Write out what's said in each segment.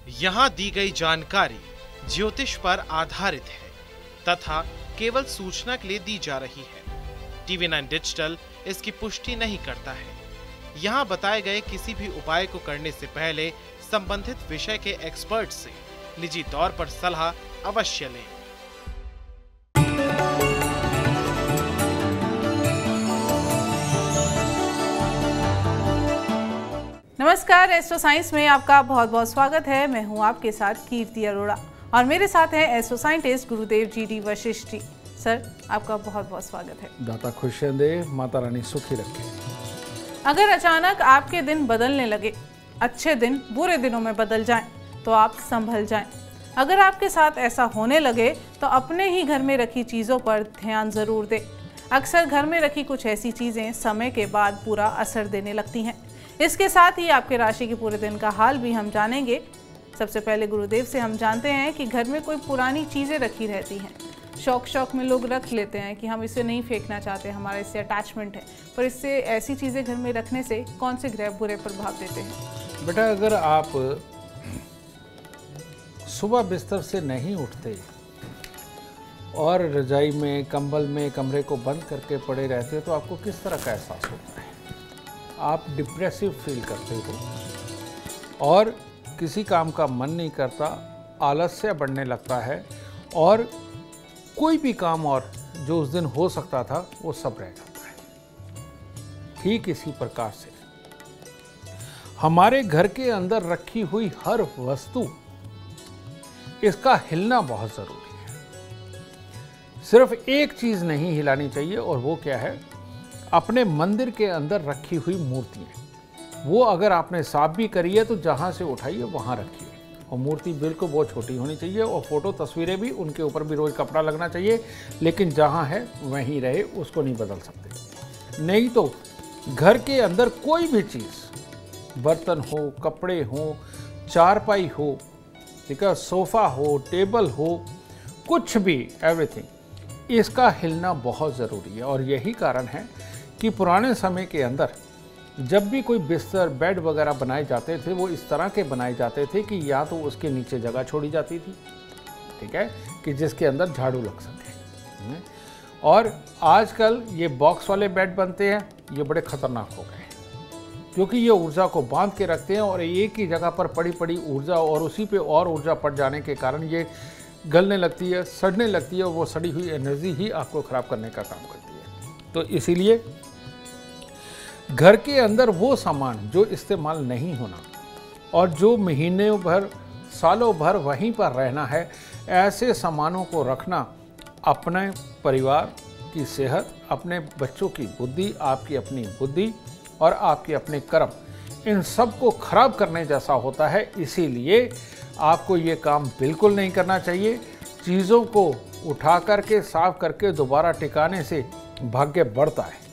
यहाँ दी गई जानकारी ज्योतिष पर आधारित है तथा केवल सूचना के लिए दी जा रही है। TV9 डिजिटल इसकी पुष्टि नहीं करता है। यहाँ बताए गए किसी भी उपाय को करने से पहले संबंधित विषय के एक्सपर्ट से निजी तौर पर सलाह अवश्य लें। नमस्कार, एस्ट्रो साइंस में आपका बहुत बहुत स्वागत है। मैं हूं आपके साथ कीर्ति अरोड़ा और मेरे साथ हैं एस्ट्रो साइंटिस्ट गुरुदेव जी वशिष्ठ जी। सर, आपका बहुत बहुत स्वागत है। दाता खुशियां दे, माता रानी सुखी रखे। अगर अचानक आपके दिन बदलने लगे, अच्छे दिन बुरे दिनों में बदल जाएं, तो आप संभल जाएं। अगर आपके साथ ऐसा होने लगे तो अपने ही घर में रखी चीज़ों पर ध्यान ज़रूर दें। अक्सर घर में रखी कुछ ऐसी चीज़ें समय के बाद पूरा असर देने लगती हैं। इसके साथ ही आपके राशि के पूरे दिन का हाल भी हम जानेंगे। सबसे पहले गुरुदेव से हम जानते हैं कि घर में कोई पुरानी चीज़ें रखी रहती हैं। शौक में लोग रख लेते हैं कि हम इसे नहीं फेंकना चाहते, हमारा इससे अटैचमेंट है, पर इससे ऐसी चीज़ें घर में रखने से कौन से ग्रह बुरे प्रभाव देते हैं? बेटा, अगर आप सुबह बिस्तर से नहीं उठते और रजाई में, कंबल में, कमरे को बंद करके पड़े रहते तो आपको किस तरह का एहसास होता है? आप डिप्रेसिव फील करते हो और किसी काम का मन नहीं करता, आलस्य बढ़ने लगता है और कोई भी काम और जो उस दिन हो सकता था वो सब रह जाता है। ठीक इसी प्रकार से हमारे घर के अंदर रखी हुई हर वस्तु, इसका हिलना बहुत जरूरी है। सिर्फ एक चीज नहीं हिलानी चाहिए और वो क्या है? अपने मंदिर के अंदर रखी हुई मूर्तियाँ। वो अगर आपने साफ भी करी है तो जहाँ से उठाइए वहाँ रखिए, और मूर्ति बिल्कुल बहुत छोटी होनी चाहिए और फोटो तस्वीरें भी, उनके ऊपर भी रोज़ कपड़ा लगना चाहिए, लेकिन जहाँ है वहीं रहे, उसको नहीं बदल सकते। नहीं तो घर के अंदर कोई भी चीज़, बर्तन हो, कपड़े हो, चारपाई हो, ठीक है, सोफ़ा हो, टेबल हो, कुछ भी, एवरीथिंग, इसका हिलना बहुत ज़रूरी है। और यही कारण है कि पुराने समय के अंदर जब भी कोई बिस्तर, बेड वगैरह बनाए जाते थे, वो इस तरह के बनाए जाते थे कि या तो उसके नीचे जगह छोड़ी जाती थी, ठीक है, कि जिसके अंदर झाड़ू लग सके। और आजकल ये बॉक्स वाले बेड बनते हैं, ये बड़े खतरनाक हो गए क्योंकि ये ऊर्जा को बांध के रखते हैं और एक ही जगह पर पड़ी पड़ी ऊर्जा और उसी पे और ऊर्जा पड़ जाने के कारण ये गलने लगती है, सड़ने लगती है, और वो सड़ी हुई एनर्जी ही आपको ख़राब करने का काम करती है। तो इसीलिए घर के अंदर वो सामान जो इस्तेमाल नहीं होना और जो महीनों भर, सालों भर वहीं पर रहना है, ऐसे सामानों को रखना अपने परिवार की सेहत, अपने बच्चों की बुद्धि, आपकी अपनी बुद्धि और आपके अपने कर्म, इन सब को खराब करने जैसा होता है। इसीलिए आपको ये काम बिल्कुल नहीं करना चाहिए। चीज़ों को उठा करके, साफ करके दोबारा टिकाने से भाग्य बढ़ता है,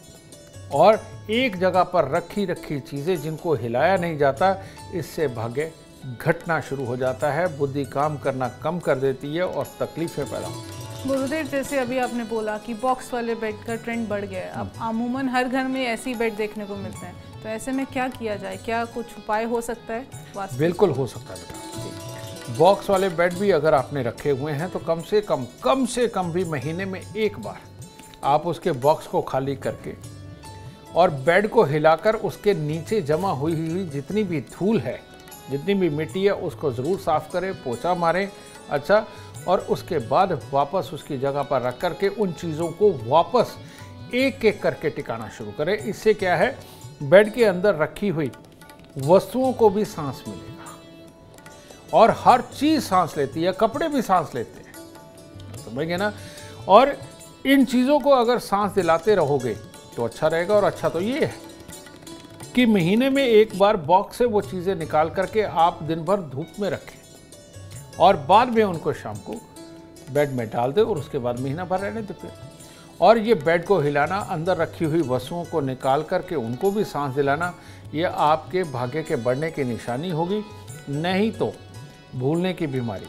और एक जगह पर रखी चीज़ें जिनको हिलाया नहीं जाता, इससे भाग्य घटना शुरू हो जाता है, बुद्धि काम करना कम कर देती है और तकलीफें पैदा होती हैं। गुरुदेव, जैसे अभी आपने बोला कि बॉक्स वाले बेड का ट्रेंड बढ़ गया है, अब अमूमन हर घर में ऐसी बेड देखने को मिलते हैं, तो ऐसे में क्या किया जाए? क्या कुछ उपाय हो सकता है? बिल्कुल हो सकता है बेटा। बॉक्स वाले बेड भी अगर आपने रखे हुए हैं तो कम से कम भी महीने में एक बार आप उसके बॉक्स को खाली करके और बेड को हिलाकर उसके नीचे जमा हुई जितनी भी धूल है, जितनी भी मिट्टी है, उसको ज़रूर साफ़ करें, पोछा मारें, अच्छा, और उसके बाद वापस उसकी जगह पर रख करके उन चीज़ों को वापस एक एक करके टिकाना शुरू करें। इससे क्या है, बेड के अंदर रखी हुई वस्तुओं को भी सांस मिलेगा और हर चीज़ सांस लेती है, कपड़े भी सांस लेते हैं, समझ गए ना? और इन चीज़ों को अगर सांस दिलाते रहोगे तो अच्छा रहेगा। और अच्छा तो ये है कि महीने में एक बार बॉक्स से वो चीज़ें निकाल करके आप दिन भर धूप में रखें और बाद में उनको शाम को बेड में डाल दें और उसके बाद महीना भर रहने दें। और ये बेड को हिलाना, अंदर रखी हुई वस्तुओं को निकाल करके उनको भी सांस दिलाना, ये आपके भाग्य के बढ़ने की निशानी होगी। नहीं तो भूलने की बीमारी,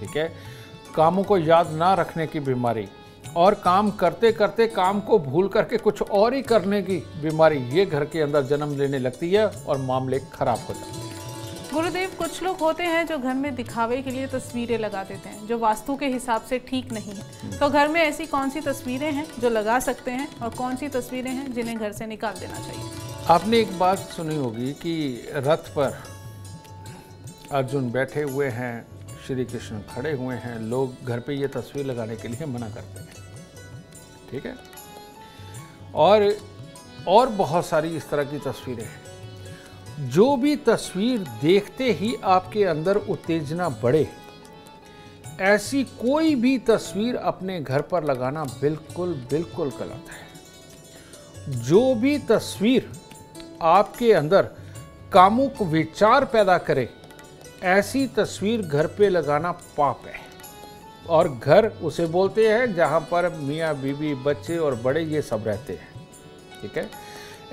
ठीक है, कामों को याद ना रखने की बीमारी और काम करते करते काम को भूल करके कुछ और ही करने की बीमारी, ये घर के अंदर जन्म लेने लगती है और मामले खराब हो जाते हैं। गुरुदेव, कुछ लोग होते हैं जो घर में दिखावे के लिए तस्वीरें लगा देते हैं जो वास्तु के हिसाब से ठीक नहीं है। तो घर में ऐसी कौन सी तस्वीरें हैं जो लगा सकते हैं और कौन सी तस्वीरें हैं जिन्हें घर से निकाल देना चाहिए? आपने एक बात सुनी होगी कि रथ पर अर्जुन बैठे हुए हैं, श्री कृष्ण खड़े हुए हैं, लोग घर पे ये तस्वीर लगाने के लिए मना करते हैं, ठीक है। और बहुत सारी इस तरह की तस्वीरें हैं। जो भी तस्वीर देखते ही आपके अंदर उत्तेजना बढ़े, ऐसी कोई भी तस्वीर अपने घर पर लगाना बिल्कुल बिल्कुल गलत है। जो भी तस्वीर आपके अंदर कामुक विचार पैदा करे, ऐसी तस्वीर घर पे लगाना पाप है। और घर उसे बोलते हैं जहाँ पर मियाँ बीवी बच्चे और बड़े ये सब रहते हैं, ठीक है।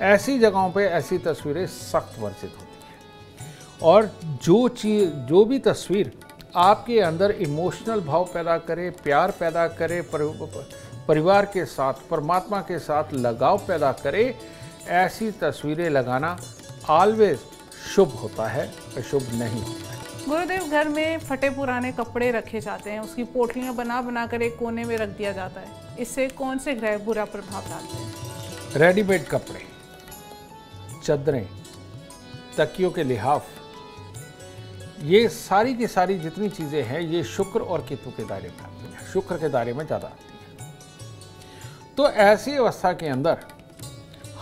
ऐसी जगहों पे ऐसी तस्वीरें सख्त वर्जित होती हैं। और जो भी तस्वीर आपके अंदर इमोशनल भाव पैदा करे, प्यार पैदा करे, परिवार के साथ, परमात्मा के साथ लगाव पैदा करे, ऐसी तस्वीरें लगाना ऑलवेज शुभ होता है, अशुभ नहीं होता है। गुरुदेव, घर में फटे पुराने कपड़े रखे जाते हैं, उसकी पोटलियां बना कर एक कोने में रख दिया जाता है। इससे कौन से ग्रह बुरा प्रभाव डालते हैं? रेडीमेड कपड़े, चादरें, तकियों के लिहाफ, ये सारी की सारी जितनी चीज़ें हैं, ये शुक्र और केतु के दायरे में आती हैं, शुक्र के दायरे में ज़्यादा आती हैं। तो ऐसी अवस्था के अंदर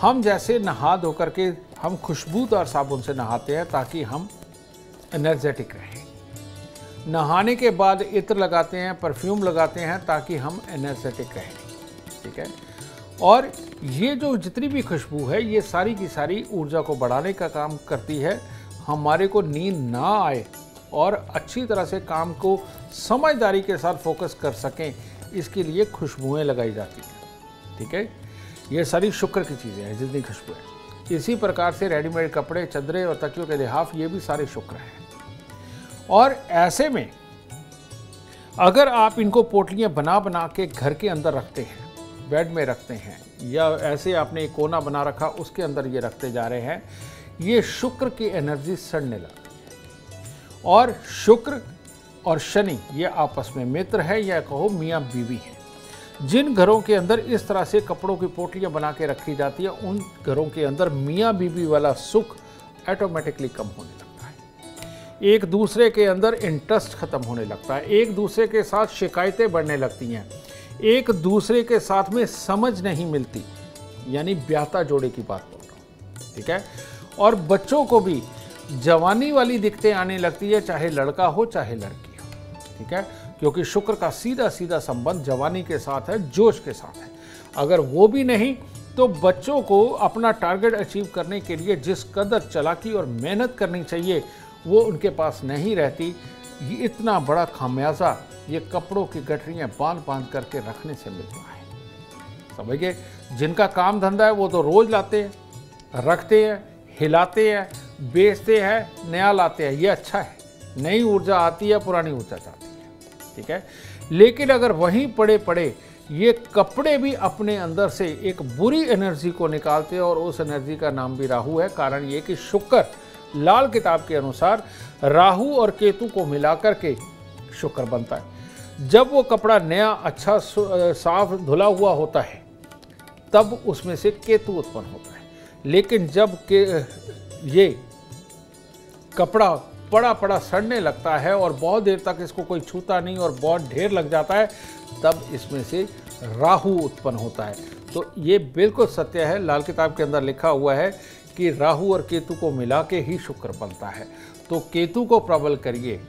हम जैसे नहा धो करके हम खुशबूदार साबुन से नहाते हैं ताकि हम एनर्जेटिक रहें। नहाने के बाद इत्र लगाते हैं, परफ्यूम लगाते हैं ताकि हम एनर्जेटिक रहें, ठीक है। और ये जो जितनी भी खुशबू है, ये सारी की सारी ऊर्जा को बढ़ाने का काम करती है। हमारे को नींद ना आए और अच्छी तरह से काम को समझदारी के साथ फोकस कर सकें, इसके लिए खुशबुएं लगाई जाती हैं, ठीक है। ये सारी शुक्र की चीज़ें हैं जितनी खुशबू है। इसी प्रकार से रेडीमेड कपड़े, चादरें और तकियों के लिहाफ, ये भी सारे शुक्र हैं। और ऐसे में अगर आप इनको पोटलियाँ बना के घर के अंदर रखते हैं, बेड में रखते हैं, या ऐसे आपने एक कोना बना रखा उसके अंदर ये रखते जा रहे हैं, ये शुक्र की एनर्जी सड़ने लगती है। और शुक्र और शनि ये आपस में मित्र है, या कहो मियाँ बीवी है। जिन घरों के अंदर इस तरह से कपड़ों की पोटलियाँ बना के रखी जाती है, उन घरों के अंदर मियाँ बीवी वाला सुख ऑटोमेटिकली कम होने लगता है। एक दूसरे के अंदर इंटरेस्ट खत्म होने लगता है, एक दूसरे के साथ शिकायतें बढ़ने लगती हैं, एक दूसरे के साथ में समझ नहीं मिलती, यानी ब्याहता जोड़े की बात बोल रहा हूँ, ठीक है। और बच्चों को भी जवानी वाली दिक्कतें आने लगती है, चाहे लड़का हो चाहे लड़की हो, ठीक है, क्योंकि शुक्र का सीधा सीधा संबंध जवानी के साथ है, जोश के साथ है। अगर वो भी नहीं तो बच्चों को अपना टारगेट अचीव करने के लिए जिस कदर चालाकी और मेहनत करनी चाहिए वो उनके पास नहीं रहती। ये इतना बड़ा खामियाजा ये कपड़ों की गठरियाँ बांध करके रखने से मिलता है। समझ गए? जिनका काम धंधा है वो तो रोज लाते हैं, रखते हैं, हिलाते हैं, बेचते हैं, नया लाते हैं, ये अच्छा है। नई ऊर्जा आती है, पुरानी ऊर्जा जाती है, ठीक है। लेकिन अगर वहीं पड़े पड़े ये कपड़े भी अपने अंदर से एक बुरी एनर्जी को निकालते हैं, और उस एनर्जी का नाम भी राहु है। कारण ये कि शुक्र लाल किताब के अनुसार राहु और केतु को मिलाकर के शुक्र बनता है। जब वो कपड़ा नया अच्छा साफ धुला हुआ होता है तब उसमें से केतु उत्पन्न होता है। लेकिन जब ये कपड़ा पड़ा सड़ने लगता है और बहुत देर तक इसको कोई छूता नहीं और बहुत ढेर लग जाता है, तब इसमें से राहु उत्पन्न होता है। तो ये बिल्कुल सत्य है, लाल किताब के अंदर लिखा हुआ है कि राहु और केतु को मिला के ही शुक्र बनता है। तो केतु को प्रबल करिए,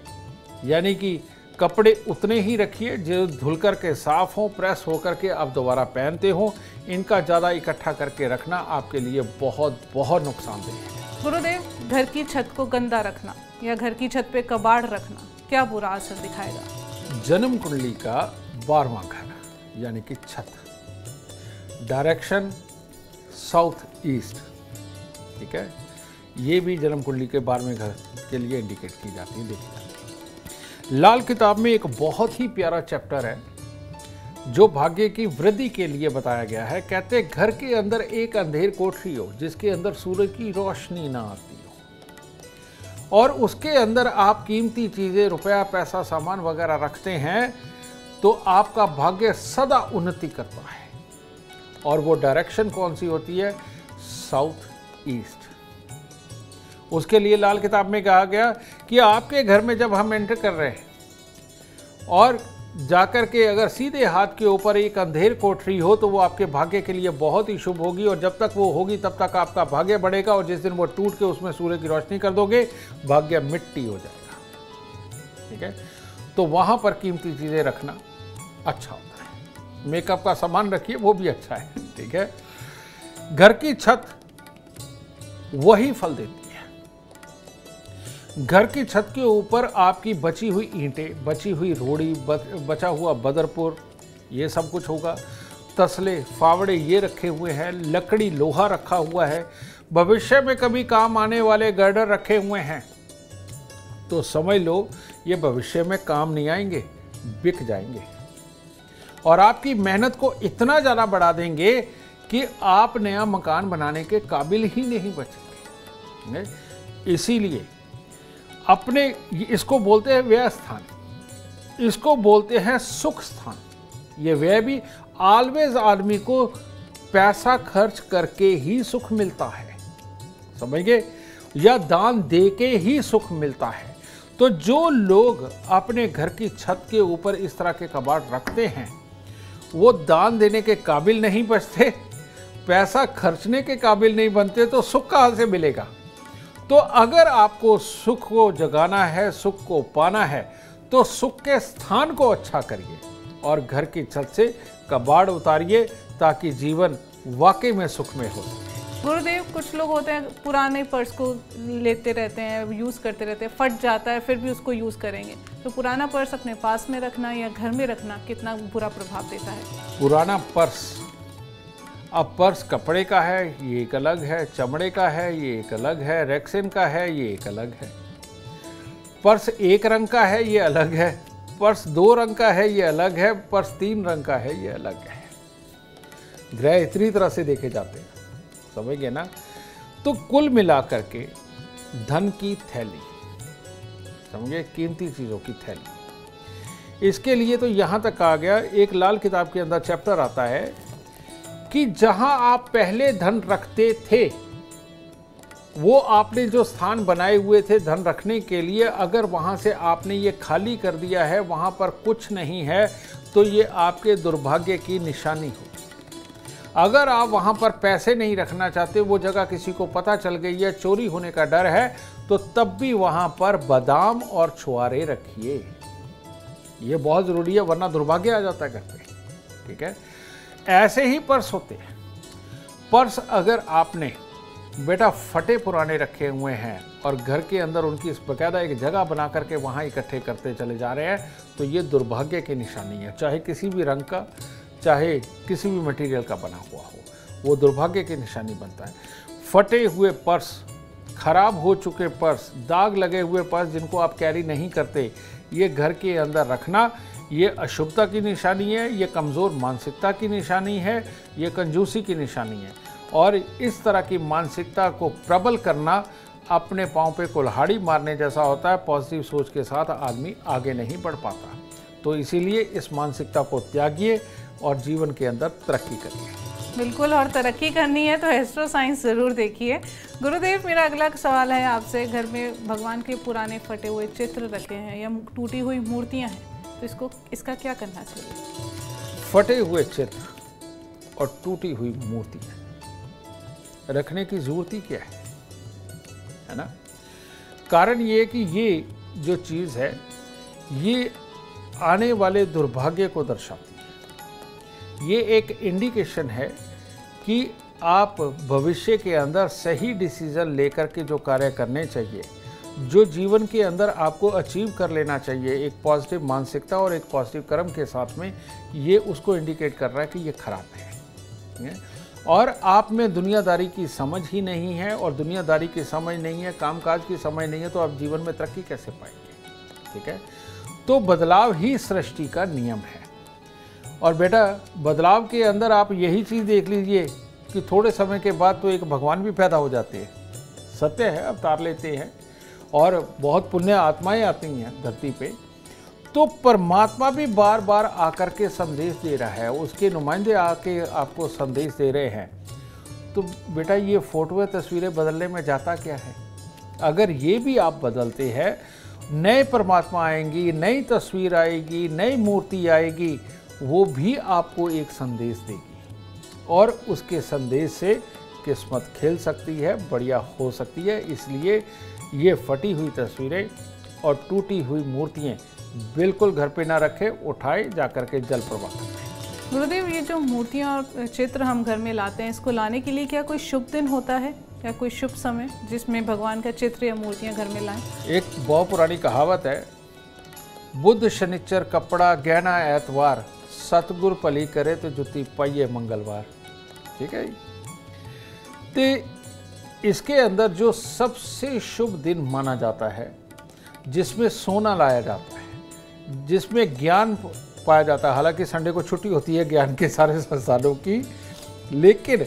यानी कि कपड़े उतने ही रखिए जो धुल कर के साफ हों, प्रेस होकर के आप दोबारा पहनते हों। इनका ज़्यादा इकट्ठा करके रखना आपके लिए बहुत बहुत नुकसानदेह है। गुरुदेव, घर की छत को गंदा रखना या घर की छत पे कबाड़ रखना क्या बुरा असर दिखाएगा? जन्म कुंडली का 12वां घर यानी कि छत, डायरेक्शन साउथ ईस्ट, ठीक है, ये भी जन्म कुंडली के 12वें घर के लिए इंडिकेट की जाती है, देखी जाती है। लाल किताब में एक बहुत ही प्यारा चैप्टर है जो भाग्य की वृद्धि के लिए बताया गया है। कहते घर के अंदर एक अंधेर कोठरी हो जिसके अंदर सूरज की रोशनी ना आती हो, और उसके अंदर आप कीमती चीज़ें, रुपया, पैसा, सामान वगैरह रखते हैं तो आपका भाग्य सदा उन्नति करता है। और वो डायरेक्शन कौन सी होती है? South east. उसके लिए लाल किताब में कहा गया कि आपके घर में जब हम एंटर कर रहे हैं और जाकर के अगर सीधे हाथ के ऊपर एक अंधेर कोठरी हो तो वो आपके भाग्य के लिए बहुत ही शुभ होगी, और जब तक वो होगी तब तक आपका भाग्य बढ़ेगा, और जिस दिन वो टूट के उसमें सूर्य की रोशनी कर दोगे भाग्य मिट्टी हो जाएगा। ठीक है, तो वहां पर कीमती चीजें रखना अच्छा होता है। मेकअप का सामान रखिए, वो भी अच्छा है। ठीक है, घर की छत वही फल देती है। घर की छत के ऊपर आपकी बची हुई ईंटें, बची हुई रोड़ी, बचा हुआ बदरपुर, ये सब कुछ होगा। तसले, फावड़े ये रखे हुए हैं, लकड़ी, लोहा रखा हुआ है, भविष्य में कभी काम आने वाले गर्डर रखे हुए हैं, तो समझ लो ये भविष्य में काम नहीं आएंगे, बिक जाएंगे और आपकी मेहनत को इतना ज़्यादा बढ़ा देंगे कि आप नया मकान बनाने के काबिल ही नहीं बचेंगे। इसीलिए अपने, इसको बोलते हैं व्यय स्थान, इसको बोलते हैं सुख स्थान। ये व्यय भी ऑलवेज आदमी को पैसा खर्च करके ही सुख मिलता है, समझ गए, या दान दे के ही सुख मिलता है। तो जो लोग अपने घर की छत के ऊपर इस तरह के कबाड़ रखते हैं वो दान देने के काबिल नहीं बचते, पैसा खर्चने के काबिल नहीं बनते, तो सुख कहाँ से मिलेगा? तो अगर आपको सुख को जगाना है, सुख को पाना है, तो सुख के स्थान को अच्छा करिए और घर की छत से कबाड़ उतारिए ताकि जीवन वाकई में सुखमय हो सके। गुरुदेव, कुछ लोग होते हैं पुराने पर्स को लेते रहते हैं, यूज़ करते रहते हैं, फट जाता है फिर भी उसको यूज़ करेंगे, तो पुराना पर्स अपने पास में रखना या घर में रखना कितना बुरा प्रभाव देता है? पुराना पर्स, अब पर्स कपड़े का है ये एक अलग है, चमड़े का है ये एक अलग है, रेक्सिन का है ये एक अलग है, पर्स एक रंग का है ये अलग है, पर्स 2 रंग का है ये अलग है, पर्स 3 रंग का है ये अलग है। ग्रह इतनी तरह से देखे जाते हैं, समझ गए ना। तो कुल मिलाकर के धन की थैली, समझे, कीमती चीज़ों की थैली, इसके लिए तो यहाँ तक कहा गया, एक लाल किताब के अंदर चैप्टर आता है कि जहां आप पहले धन रखते थे, वो आपने जो स्थान बनाए हुए थे धन रखने के लिए, अगर वहां से आपने ये खाली कर दिया है, वहां पर कुछ नहीं है, तो ये आपके दुर्भाग्य की निशानी हो। अगर आप वहां पर पैसे नहीं रखना चाहते, वो जगह किसी को पता चल गई है, चोरी होने का डर है, तो तब भी वहां पर बादाम और छुआरे रखिए, ये बहुत जरूरी है, वरना दुर्भाग्य आ जाता है घर पे। ठीक है, ऐसे ही पर्स होते हैं। पर्स अगर आपने बेटा फटे पुराने रखे हुए हैं और घर के अंदर उनकी बकायदा एक जगह बना करके वहाँ इकट्ठे करते चले जा रहे हैं, तो ये दुर्भाग्य की निशानी है, चाहे किसी भी रंग का, चाहे किसी भी मटेरियल का बना हुआ हो, वो दुर्भाग्य की निशानी बनता है। फटे हुए पर्स, खराब हो चुके पर्स, दाग लगे हुए पर्स जिनको आप कैरी नहीं करते, ये घर के अंदर रखना, ये अशुभता की निशानी है, ये कमज़ोर मानसिकता की निशानी है, ये कंजूसी की निशानी है। और इस तरह की मानसिकता को प्रबल करना अपने पाँव पे कुल्हाड़ी मारने जैसा होता है, पॉजिटिव सोच के साथ आदमी आगे नहीं बढ़ पाता। तो इसीलिए इस मानसिकता को त्यागिए और जीवन के अंदर तरक्की करिए। बिल्कुल, और तरक्की करनी है तो एस्ट्रो साइंस ज़रूर देखिए। गुरुदेव, मेरा अगला सवाल है आपसे, घर में भगवान के पुराने फटे हुए चित्र रखे हैं या टूटी हुई मूर्तियाँ हैं, तो इसका क्या करना चाहिए? फटे हुए चित्र और टूटी हुई मूर्तियाँ रखने की जरूरत ही क्या है ना? कारण ये है कि ये जो चीज़ है ये आने वाले दुर्भाग्य को दर्शाती है। ये एक इंडिकेशन है कि आप भविष्य के अंदर सही डिसीजन लेकर के जो कार्य करने चाहिए, जो जीवन के अंदर आपको अचीव कर लेना चाहिए एक पॉजिटिव मानसिकता और एक पॉजिटिव कर्म के साथ में, ये उसको इंडिकेट कर रहा है कि ये खराब है। और आप में दुनियादारी की समझ ही नहीं है, और दुनियादारी की समझ नहीं है, कामकाज की समझ नहीं है, तो आप जीवन में तरक्की कैसे पाएंगे? ठीक है, तो बदलाव ही सृष्टि का नियम है। और बेटा, बदलाव के अंदर आप यही चीज़ देख लीजिए कि थोड़े समय के बाद तो एक भगवान भी पैदा हो जाते हैं, सत्य है, अवतार लेते हैं, और बहुत पुण्य आत्माएं आती हैं धरती पे, तो परमात्मा भी बार बार आकर के संदेश दे रहा है, उसके नुमाइंदे आके आपको संदेश दे रहे हैं। तो बेटा ये फोटोएं तस्वीरें बदलने में जाता क्या है? अगर ये भी आप बदलते हैं, नए परमात्मा आएंगी, नई तस्वीर आएगी, नई मूर्ति आएगी, वो भी आपको एक संदेश देगी और उसके संदेश से किस्मत खिल सकती है, बढ़िया हो सकती है। इसलिए ये फटी हुई तस्वीरें और टूटी हुई मूर्तियाँ बिल्कुल घर पे ना रखें, उठाए जाकर के जल प्रवाह करें। गुरुदेव, ये जो मूर्तियाँ और चित्र हम घर में लाते हैं, इसको लाने के लिए क्या कोई शुभ दिन होता है या कोई शुभ समय जिसमें भगवान का चित्र या मूर्तियाँ घर में लाएं? एक बहुत पुरानी कहावत है, बुध शनिचर कपड़ा गहना एतवार, सतगुर पली करे तो जुती पाइये मंगलवार। ठीक है। तो इसके अंदर जो सबसे शुभ दिन माना जाता है, जिसमें सोना लाया जाता है, जिसमें ज्ञान पाया जाता है, हालांकि संडे को छुट्टी होती है ज्ञान के सारे संस्थानों की, लेकिन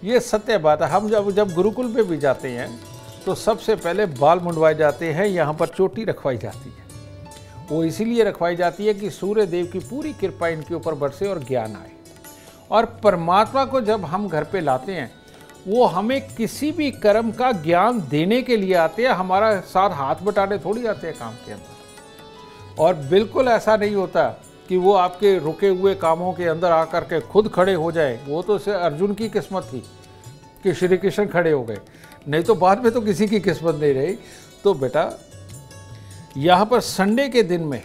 ये सत्य बात है। हम जब गुरुकुल पे भी जाते हैं तो सबसे पहले बाल मुंडवाए जाते हैं, यहाँ पर चोटी रखवाई जाती है। वो इसीलिए रखवाई जाती है कि सूर्य देव की पूरी कृपा इनके ऊपर बरसे और ज्ञान आए। और परमात्मा को जब हम घर पे लाते हैं, वो हमें किसी भी कर्म का ज्ञान देने के लिए आते हैं, हमारा साथ हाथ बटाने थोड़ी आते हैं काम के अंदर। और बिल्कुल ऐसा नहीं होता कि वो आपके रुके हुए कामों के अंदर आकर के खुद खड़े हो जाए। वो तो सिर्फ अर्जुन की किस्मत थी कि श्री कृष्ण खड़े हो गए, नहीं तो बाद में तो किसी की किस्मत नहीं रही। तो बेटा यहाँ पर संडे के दिन में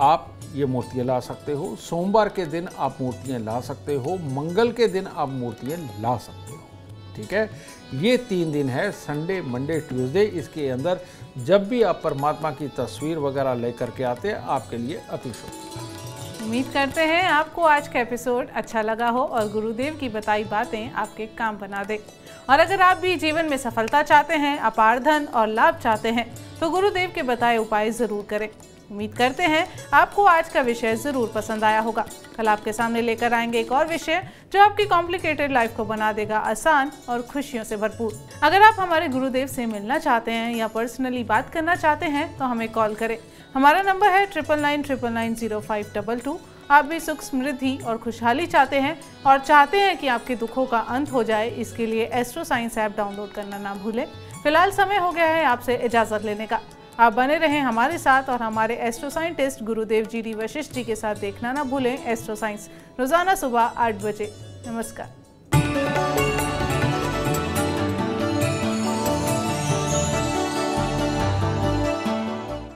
आप ये मूर्तियाँ ला सकते हो, सोमवार के दिन आप मूर्तियाँ ला सकते हो, मंगल के दिन आप मूर्तियाँ ला सकते हो। ठीक है, ये 3 दिन है, संडे मंडे ट्यूसडे। इसके अंदर जब भी आप परमात्मा की तस्वीर वगैरह लेकर के आते हैं, आपके लिए अति शुभ। उम्मीद करते हैं आपको आज का एपिसोड अच्छा लगा हो और गुरुदेव की बताई बातें आपके काम बना दे। और अगर आप भी जीवन में सफलता चाहते हैं, अपार धन और लाभ चाहते हैं, तो गुरुदेव के बताए उपाय जरूर करें। उम्मीद करते हैं आपको आज का विषय जरूर पसंद आया होगा। कल आपके सामने लेकर आएंगे एक और विषय जो आपकी कॉम्प्लिकेटेड लाइफ को बना देगा आसान और खुशियों से भरपूर। अगर आप हमारे गुरुदेव से मिलना चाहते हैं या पर्सनली बात करना चाहते हैं तो हमें कॉल करें। हमारा नंबर है 9999090522। आप भी सुख समृद्धि और खुशहाली चाहते हैं और चाहते हैं कि आपके दुखों का अंत हो जाए, इसके लिए एस्ट्रो साइंस ऐप डाउनलोड करना ना भूलें। फिलहाल समय हो गया है आपसे इजाज़त लेने का। आप बने रहें हमारे साथ और हमारे एस्ट्रो साइंटिस्ट गुरुदेव जी डी वशिष्ठ जी के साथ देखना ना भूलें एस्ट्रो साइंस, रोजाना सुबह 8 बजे। नमस्कार।